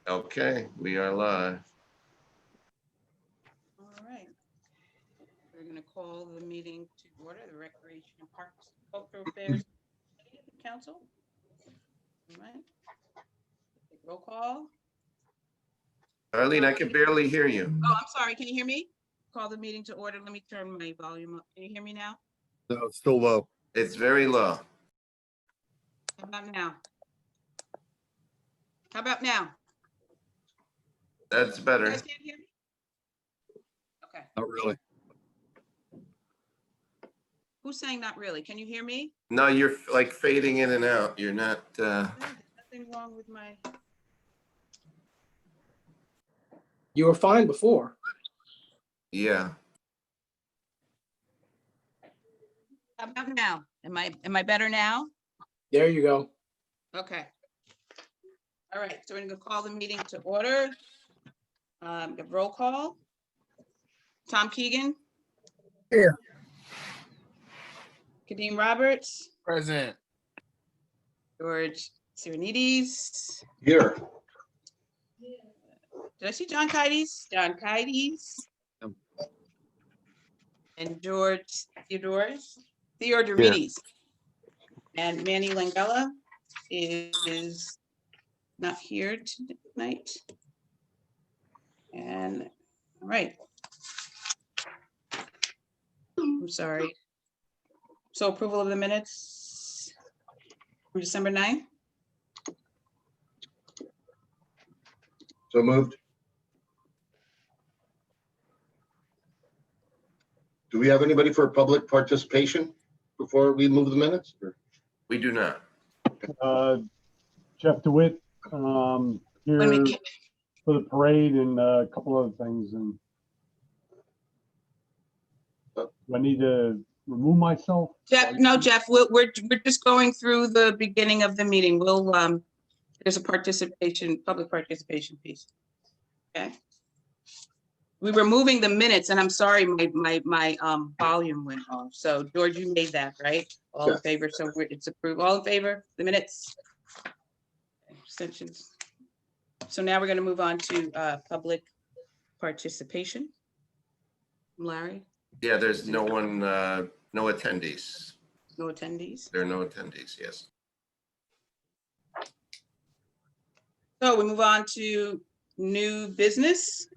Okay, we are live. All right. We're going to call the meeting to order, the Recreation and Parks and Cultural Affairs Council. All right. Take roll call. Darlene, I can barely hear you. Oh, I'm sorry. Can you hear me? Call the meeting to order. Let me turn my volume up. Can you hear me now? No, it's still low. It's very low. How about now? How about now? That's You better. guys can't hear me? Okay. Not really. Who's saying not really? Can you hear me? No, you're like fading in and out. You're not, There's nothing wrong with my. You were fine before. yeah. How about now? Am I better now? There you go. Okay. All right, so we're gonna call the meeting to order. The roll call. Tom Keegan. Here. Kadeem Roberts, Present. George Theodoridis. Here. Did I see John Kites? John Kites. And George Theodoridis. And Manny Langella is not here tonight. And, all right. I'm sorry. So approval of the minutes from December 9th. So moved. Do we have anybody for public participation before we move the minutes? We do not. Jeff DeWitt, Wait here a minute. for the parade and a couple other things. And do I need to remove myself? Jeff, no, Jeff, we're just going through the beginning of the meeting. We'll, there's a public participation piece. Okay. We were moving the minutes and I'm sorry, my volume went off. So George, you made that, right? All in favor, so it's approved. All in favor, the minutes? Abstentions. So now we're gonna move on to public participation. Larry, Yeah, there's no one, no attendees. no attendees. There are no attendees, yes. So we move on to new business.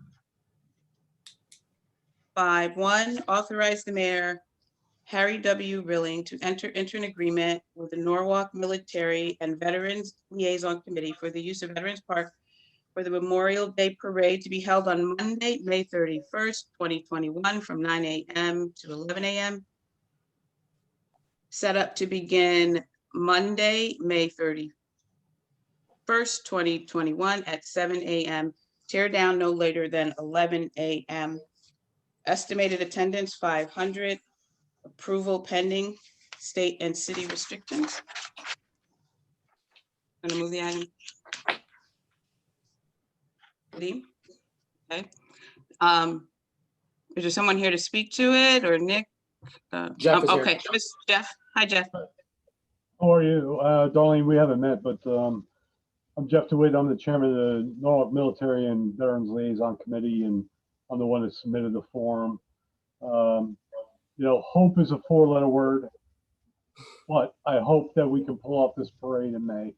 5.1, authorize the mayor, Harry W. Rilling, to enter into an agreement with the Norwalk Military and Veterans Liaison Committee for the use of Veterans Park for the Memorial Day Parade to be held on Monday, May 31st, 2021, from 9 a.m. to 11 a.m. Set up to begin Monday, May 31st, 2021 at 7 a.m. Tear down no later than 11 a.m. Estimated attendance 500. Approval pending state and city restrictions. Gonna move the item. Kadeem? Okay. Is there someone here to speak to it or Nick? Jeff is here. Okay, Miss Jeff. Hi, Jeff. How are you? Darlene, we haven't met, but I'm Jeff DeWitt. I'm the chairman of the Norwalk Military and Veterans Liaison Committee, and I'm the one that submitted the form. You know, hope is a four-letter word, but I hope that we can pull off this parade in May.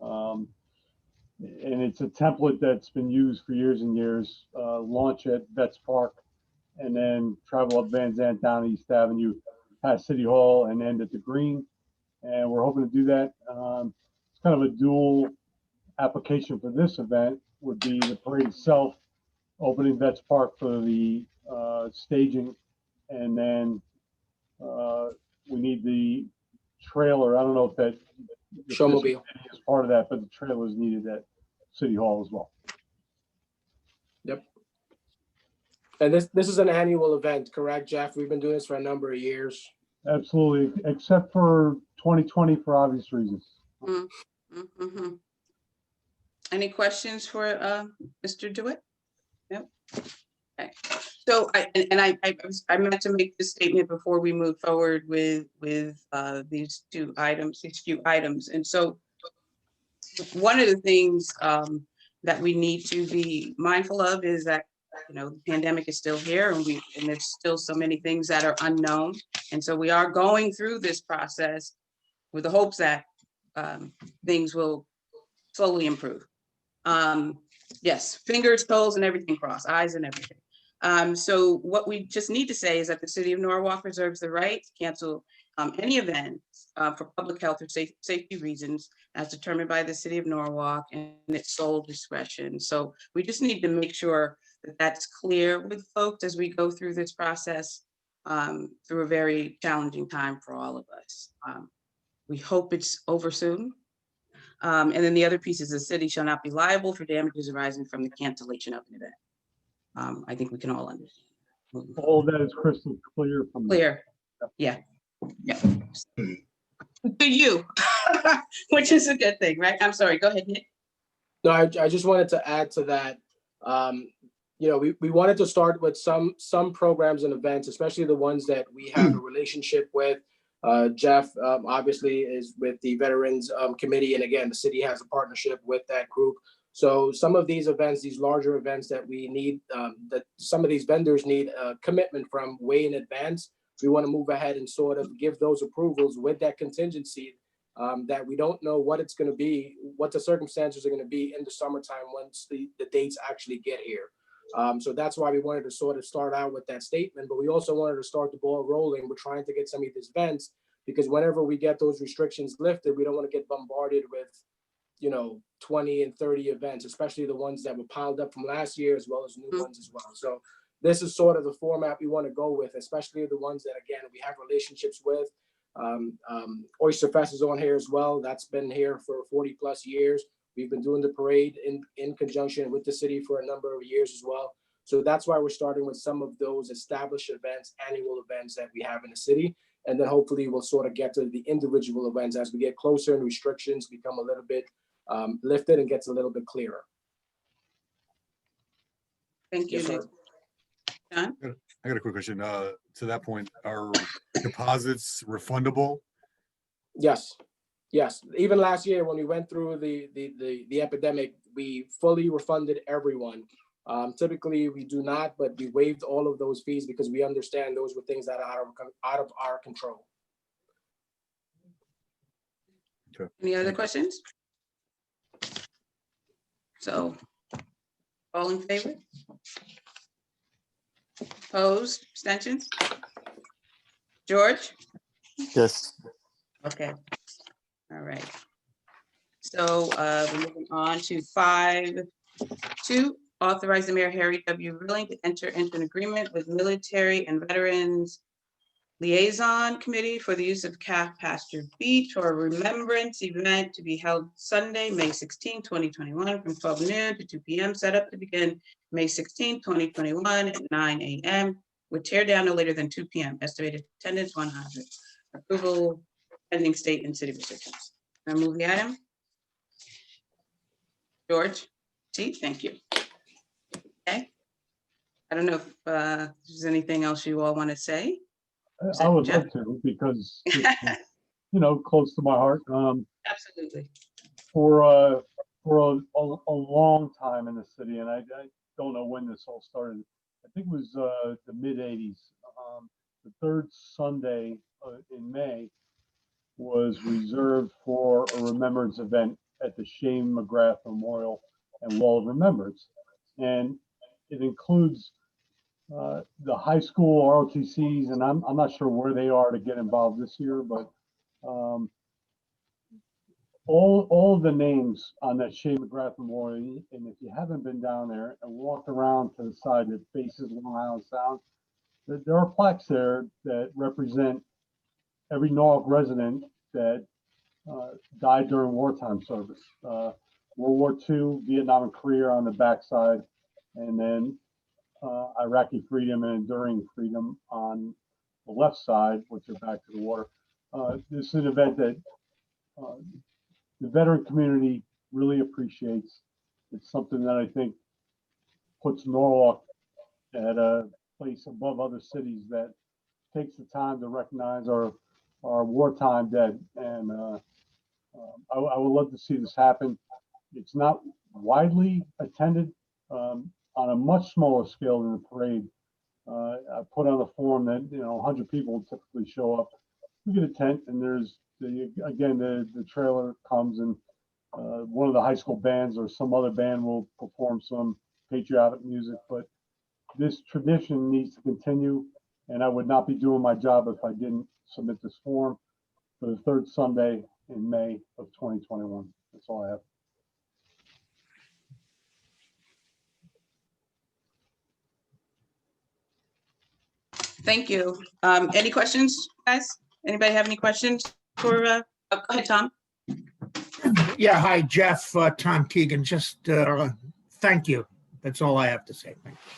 And it's a template that's been used for years and years. Launch at Vets Park and then travel up Van Zandt down East Avenue, past City Hall and end at the Green. And we're hoping to do that. It's kind of a dual application for this event would be the parade itself, opening Vets Park for the staging. And then we need the trailer. I don't know if that Showmobile. is part of that, but the trailer is needed at City Hall as well. Yep. And this is an annual event, correct, Jeff? We've been doing this for a number of years. Absolutely, except for 2020 for obvious reasons. Mm-hmm. Any questions for Mr. DeWitt? Yep. Okay. So I meant to make this statement before we move forward with these few items. And so one of the things that we need to be mindful of is that, you know, the pandemic is still here, and there's still so many things that are unknown. And so we are going through this process with the hopes that things will slowly improve. Yes, fingers, toes, and everything crossed, eyes and everything. So what we just need to say is that the city of Norwalk reserves the right to cancel any events for public health or safety reasons as determined by the city of Norwalk and its sole discretion. So we just need to make sure that that's clear with folks as we go through this process through a very challenging time for all of us. We hope it's over soon. And then the other piece is the city shall not be liable for damages arising from the cancellation of an event. I think we can all understand. All that is crystal clear from. Clear, yeah. To you, which is a good thing, right? I'm sorry, go ahead, Nick. No, I just wanted to add to that. You know, we wanted to start with some programs and events, especially the ones that we have a relationship with. Jeff obviously is with the Veterans Committee, and again, the city has a partnership with that group. So some of these events, these larger events that we need, that some of these vendors need a commitment from way in advance. We want to move ahead and sort of give those approvals with that contingency that we don't know what it's going to be, what the circumstances are going to be in the summertime once the dates actually get here. So that's why we wanted to sort of start out with that statement, but we also wanted to start the ball rolling. We're trying to get some of these events because whenever we get those restrictions lifted, we don't want to get bombarded with, you know, 20 and 30 events, especially the ones that were piled up from last year, as well as new ones as well. So this is sort of the format we want to go with, especially the ones that, again, we have relationships with. Oyster Fest is on here as well. That's been here for 40 plus years. We've been doing the parade in conjunction with the city for a number of years as well. So that's why we're starting with some of those established events, annual events that we have in the city. And then hopefully we'll sort of get to the individual events as we get closer and restrictions become a little bit lifted and gets a little bit clearer. Thank you, Yes, Nick. sir. John? I got a quick question. To that point, are deposits refundable? Yes. Yes. Even last year when we went through the epidemic, we fully refunded everyone. Typically we do not, but we waived all of those fees because we understand those were things that are out of our control. Okay. Any other questions? So, all in favor? Opposed, abstentions? George? Yes. Okay, all right. So we're moving on to 5.2, authorize the Mayor Harry W. Rilling to enter into an agreement with Military and Veterans Liaison Committee for the use of Calf Pasture Beach for a remembrance event to be held Sunday, May 16, 2021, from 12 noon to 2 p.m. Set up to begin May 16, 2021 at 9 a.m. with tear down no later than 2 p.m. Estimated attendance 100. Approval pending state and city restrictions. I move the item. George, T, thank you. Okay. I don't know if there's anything else you all want to say. I would love to because it's, you know, close to my heart. Absolutely. For a long time in the city, and I don't know when this all started. I think it was the mid '80s. The third Sunday in May was reserved for a remembrance event at the Shane McGrath Memorial and Wall of Remembrance, and it includes the high school ROTCs, and I'm not sure where they are to get involved this year, but all of the names on that Shane McGrath Memorial, and if you haven't been down there and walked around to the side that faces Long Island Sound, there are plaques there that represent every Norwalk resident that died during wartime service. World War II, Vietnam and Korea on the backside, and then Iraqi freedom and enduring freedom on the left side, which are back to the water. This is an event that the veteran community really appreciates. It's something that I think puts Norwalk at a place above other cities that takes the time to recognize our wartime dead. And I would love to see this happen. It's not widely attended on a much smaller scale than the parade. I put on the form that, 100 people typically show up. We get a tent, and there's the trailer comes, and one of the high school bands or some other band will perform some patriotic music. But this tradition needs to continue, and I would not be doing my job if I didn't submit this form for the third Sunday in May of 2021. That's all I have. Thank you. Any questions, guys? Anybody have any questions for, go ahead, Tom? Yeah, hi, Jeff, Tom Keegan, just thank you. That's all I have to say. Thank you.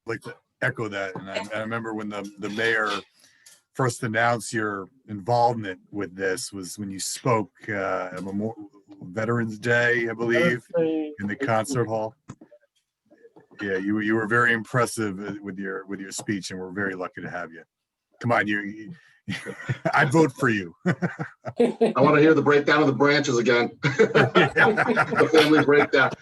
I'd like to echo that. And I remember when the mayor first announced your involvement with this was when you spoke at Veterans Day, I believe, in the concert hall. Yeah, you were very impressive with your speech, and we're very lucky to have you. Come on, I'd vote for you. I want to hear the breakdown of the branches again. The family breakdown.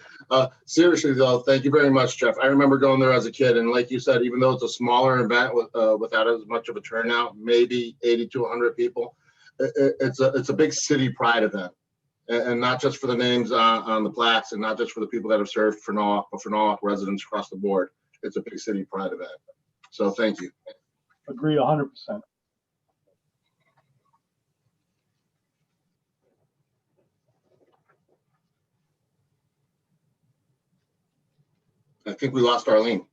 Seriously though, thank you very much, Jeff. I remember going there as a kid, and like you said, even though it's a smaller event without as much of a turnout, maybe 80 to 100 people, it's a big city pride event. And not just for the names on the plaques, and not just for the people that have served for Norwalk, but for Norwalk residents across the board. It's a big city pride event. So thank you. Agree 100%. I think we lost Darlene.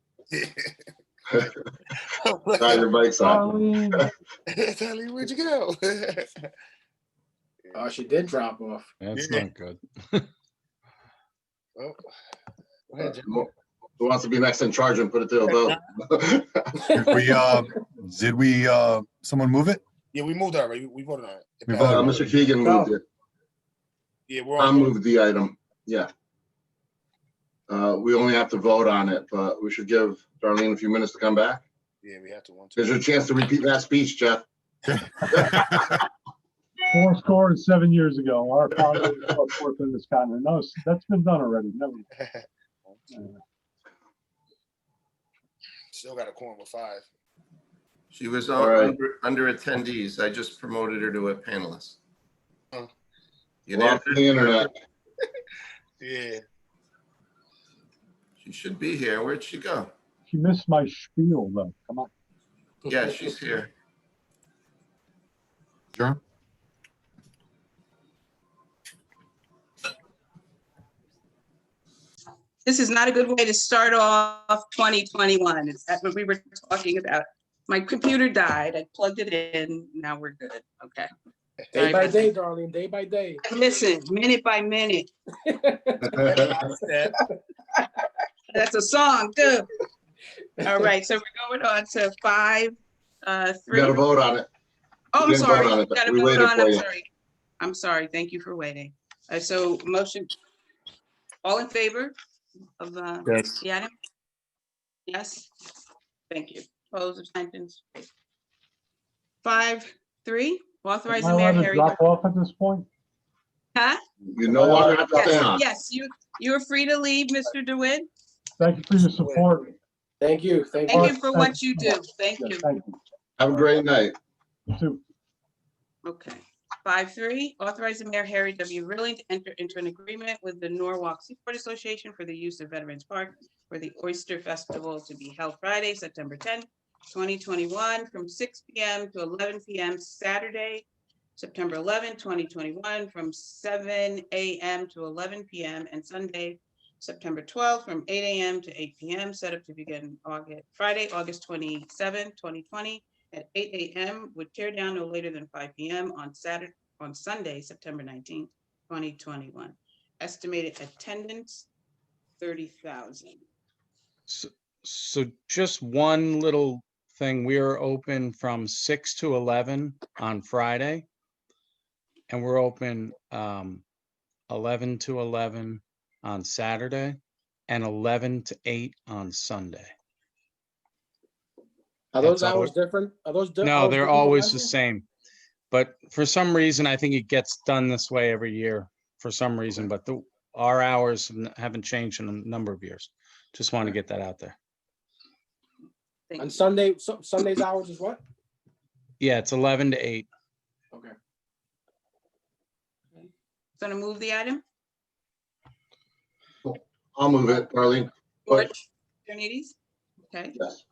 Got your bike's on. Darlene, where'd you go? Oh, she did drop off. That's not good. Oh, go ahead, Jeff. Who wants to be next in charge and put it to a vote? Did we someone move it? Yeah, we moved already. We voted on it. We voted. Mr. Keegan moved it. Yeah, we're I on. moved the item. Yeah. We only have to vote on it, but we should give Darlene a few minutes to come back. Yeah, we have to. There's your chance to repeat that speech, Jeff. 7 years ago, our father worked in this continent. No, that's been done already. Never. Still got a quorum with 5. She was All right. under attendees. I just promoted her to a panelist. Oh. You Well, know, off the internet. Yeah. she should be here. Where'd she go? She missed my spiel, though. Come on. Yeah, she's here. Sure. This is not a good way to start off 2021. Is that what we were talking about? My computer died. I plugged it in. Now we're good. Okay. Day by day, Darlene, day by day. Listen, minute by minute. That's a song too. All right, so we're going on to 5, 3. We got to vote on it. Oh, I'm didn't sorry. vote on it, We gotta we vote waited on, for I'm you. sorry. I'm sorry. Thank you for waiting. So motion, all in favor of Yes. the item? Yes. Thank you. Opposed, abstentions? 5, 3, authorize Am I the mayor allowed to Harry. drop off at this point? Huh? You no longer have to stay Yes, on. yes, you are free to leave, Mr. DeWitt. Thank you for your support. Thank you, thank Thank you. you for what you do. Thank Yes, you. thank you. Have a great night. You too. Okay. 5.3, authorize the mayor Harry W. Rilling to enter into an agreement with the Norwalk Seaport Association for the use of Veterans Park for the Oyster Festival to be held Friday, September 10, 2021, from 6 p.m. to 11 p.m. Saturday, September 11, 2021, from 7 a.m. to 11 p.m. and Sunday, September 12, from 8 a.m. to 8 p.m. Set up to begin Friday, August 27, 2020. At 8 a.m. would tear down no later than 5 p.m. on Sunday, September 19th, 2021. Estimated attendance, 30,000. So just one little thing, we are open from 6 to 11 on Friday. And we're open 11 to 11 on Saturday and 11 to 8 on Sunday. Are those That's all. hours different? Are those? No, hours they're different than always last the year? same. But for some reason, I think it gets done this way every year for some reason, but our hours haven't changed in a number of years. Just want to get that out there. Thank On you. Sunday, Sunday's hours is what? Yeah, it's 11 to 8. Okay. Gonna move the item? I'll move it, Darlene. George, Theodoridis? Okay. Yes.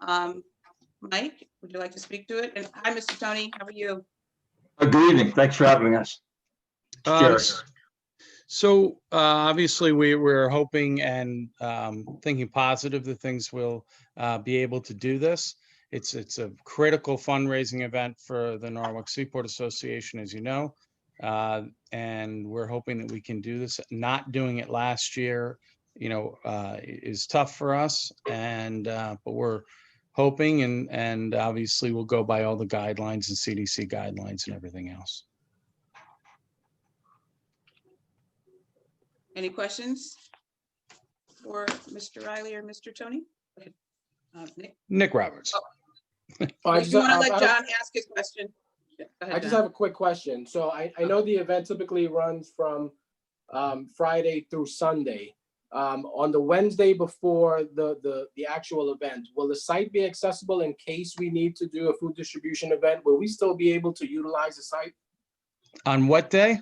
Mike, would you like to speak to it? And hi, Mr. Tony, how are you? Good evening. Thanks for having us. Jerry. So obviously we're hoping and thinking positive that things will be able to do this. It's a critical fundraising event for the Norwalk Seaport Association, as you know. And we're hoping that we can do this. Not doing it last year, is tough for us. And but we're hoping and obviously we'll go by all the guidelines and CDC guidelines and everything else. Any questions for Mr. Riley or Mr. Tony? Go ahead. Nick? Nick Roberts. I You want to let John ask his question? Yeah, go ahead, I just John. have a quick question. So I know the event typically runs from Friday through Sunday. On the Wednesday before the actual event, will the site be accessible in case we need to do a food distribution event? Will we still be able to utilize the site On what day?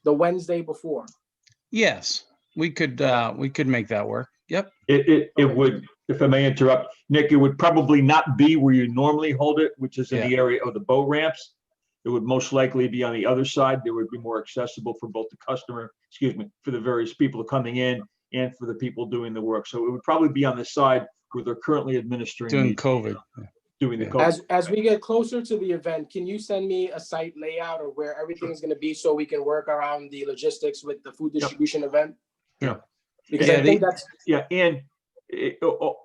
the Wednesday before? Yes, we could make that work. Yep. It would, if I may interrupt, Nick, it would probably not be where you normally hold it, which is in the area of the boat ramps. It would most likely be on the other side. It would be more accessible for both the customer, for the various people coming in and for the people doing the work. So it would probably be on the side where they're currently administering. Doing COVID. Doing the COVID. As we get closer to the event, can you send me a site layout of where everything is going to be so we can work around the logistics with the food distribution event? Yeah. Because I think that's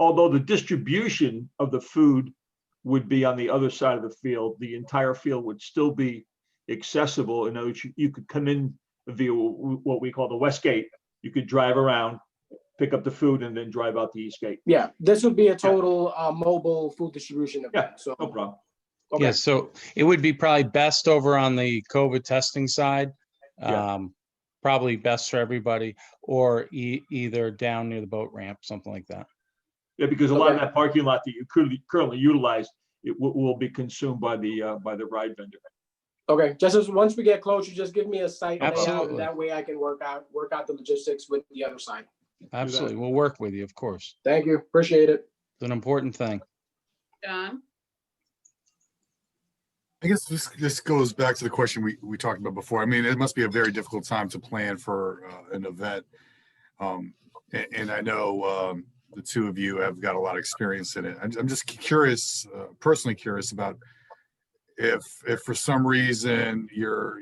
although the distribution of the food would be on the other side of the field, the entire field would still be accessible. In other words, you could come in via what we call the West Gate. You could drive around, pick up the food, and then drive out the East Gate. Yeah, this would be a total mobile food distribution event. Yeah, So no problem. okay. Yeah, so it would be probably best over on the COVID testing side. Probably best for everybody, or either down near the boat ramp, something like that. Yeah, because a lot of that parking lot that you currently utilize, it will be consumed by the ride vendor. Okay, just as once we get closer, just give me a site layout, Absolutely. and that way I can work out the logistics with the other side. Absolutely. We'll work with you, of course. Thank you, appreciate it. It's an important thing. John? I guess this goes back to the question we talked about before. I mean, it must be a very difficult time to plan for an event. And I know the two of you have got a lot of experience in it. I'm just curious, personally curious about if for some reason you're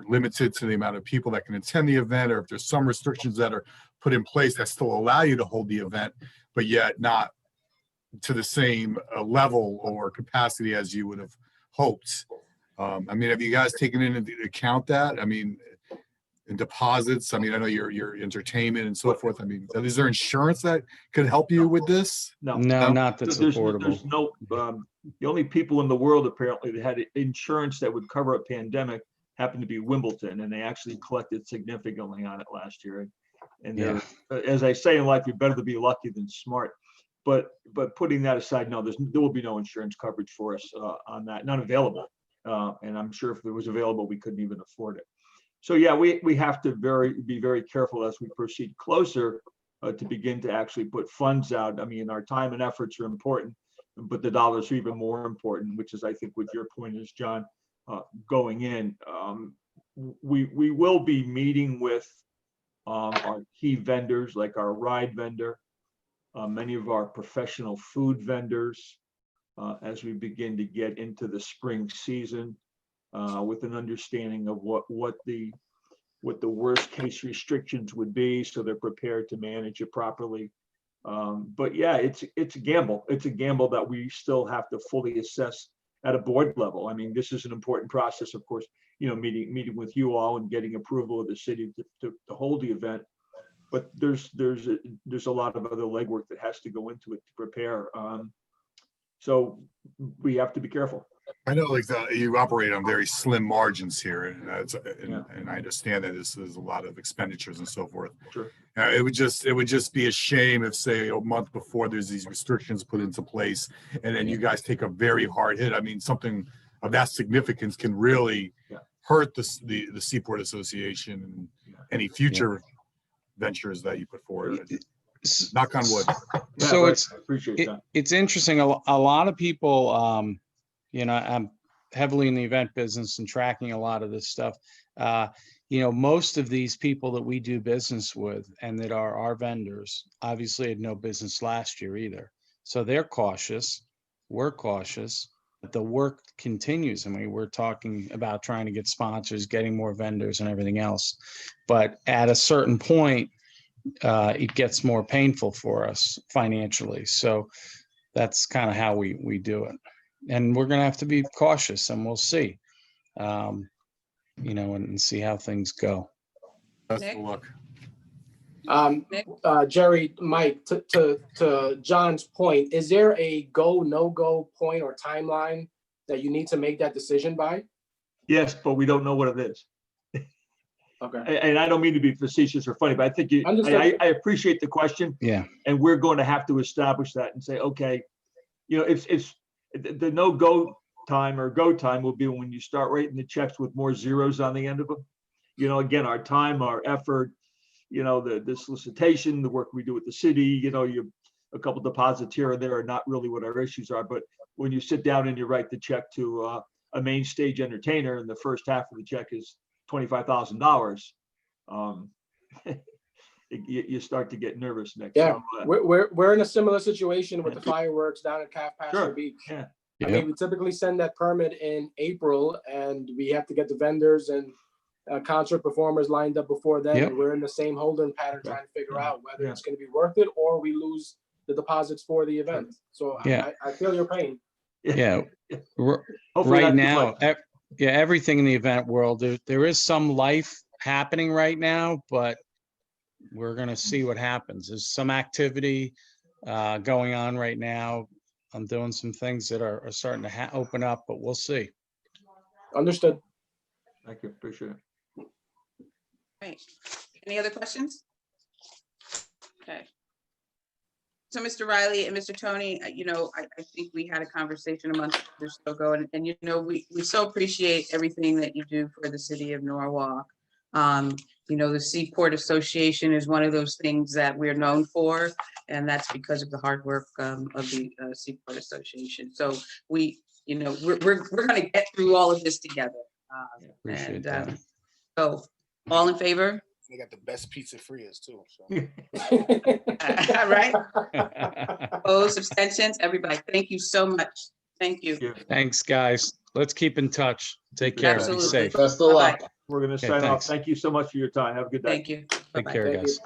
limited to the amount of people that can attend the event, or if there's some restrictions that are put in place that still allow you to hold the event, but yet not to the same level or capacity as you would have hoped. I mean, have you guys taken into account that? I mean, in deposits, I mean, I know your entertainment and so forth. I mean, is there insurance that could help you with this? No, not that's there's affordable. no, the only people in the world apparently that had insurance that would cover a pandemic happened to be Wimbledon, and they actually collected significantly on it last year. And as I say in life, you're better to be lucky than smart. But putting that aside, no, there will be no insurance coverage for us on that, not available. And I'm sure if it was available, we couldn't even afford it. So yeah, we have to be very careful as we proceed closer to begin to actually put funds out. I mean, our time and efforts are important, but the dollars are even more important, which is, I think, what your point is, John, going in. We will be meeting with our key vendors, like our ride vendor, many of our professional food vendors, as we begin to get into the spring season, with an understanding of what the worst case restrictions would be, so they're prepared to manage it properly. But yeah, it's a gamble. It's a gamble that we still have to fully assess at a board level. I mean, this is an important process, of course, meeting with you all and getting approval of the city to hold the event. But there's a lot of other legwork that has to go into it to prepare. So we have to be careful. I know like you operate on very slim margins here and Yeah. and I understand that this is a lot of expenditures and so forth. Sure. It would just be a shame if, say, a month before there's these restrictions put into place and then you guys take a very hard hit. I mean, something of that significance can really Yeah. hurt the Seaport Association and Yeah. any future ventures that you put forward. S- Knock on wood. Yeah, So right. it's, I appreciate it- that. it's interesting. A lot of people, you know, I'm heavily in the event business and tracking a lot of this stuff. You know, most of these people that we do business with and that are our vendors obviously had no business last year either. So they're cautious. We're cautious, but the work continues. I mean, we're talking about trying to get sponsors, getting more vendors and everything else. But at a certain point, it gets more painful for us financially. So that's kind of how we do it. And we're going to have to be cautious and we'll see, you know, and see how things go. Best Nick? of luck. Nick? Jerry, Mike, to John's point, is there a go, no-go point or timeline that you need to make that decision by? Yes, but we don't know what it is. Okay. And I don't mean to be facetious or funny, but I think Understood. I appreciate the question. Yeah. And we're going to have to establish that and say, okay, you know, it's the no-go time or go time will be when you start writing the checks with more zeros on the end of them. You know, again, our time, our effort, you know, the solicitation, the work we do with the city, you know, a couple deposits here and there are not really what our issues are. But when you sit down and you write the check to a main stage entertainer and the first half of the check is $25,000, you start to get nervous, Nick. Yeah, So, we're in a similar situation with the fireworks down at Calf Pasture Sure. Beach. Yeah. I mean, we typically send that permit in April and we have to get the vendors and concert performers lined up before then. Yep. And we're in the same holding pattern Yeah. trying to figure out whether Yeah. it's going to be worth it or we lose the deposits for the event. So Yeah. I feel your pain. Yeah. Hopefully Right not too now, much. yeah, everything in the event world, there is some life happening right now, but we're going to see what happens. There's some activity going on right now. I'm doing some things that are starting to open up, but we'll see. Understood. Thank you. Appreciate it. Right. Any other questions? Okay. So Mr. Riley and Mr. Tony, you know, I think we had a conversation a month or so ago, and you know, we so appreciate everything that you do for the city of Norwalk. You know, the Seaport Association is one of those things that we're known for, and that's because of the hard work of the Seaport Association. So we, you know, we're going to get through all of this together. Appreciate And that. so, all in favor? They got the best pizza frias too. So. Right? Opposed, abstentions, everybody, thank you so much. Thank you. Thanks, guys. Let's keep in touch. Take care. Be Absolutely. safe. Best of luck. Bye-bye. We're going to Okay, sign off. thanks. Thank you so much for your time. Have a good day. Thank you. Take Bye-bye. care, Thank you.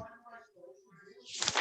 guys.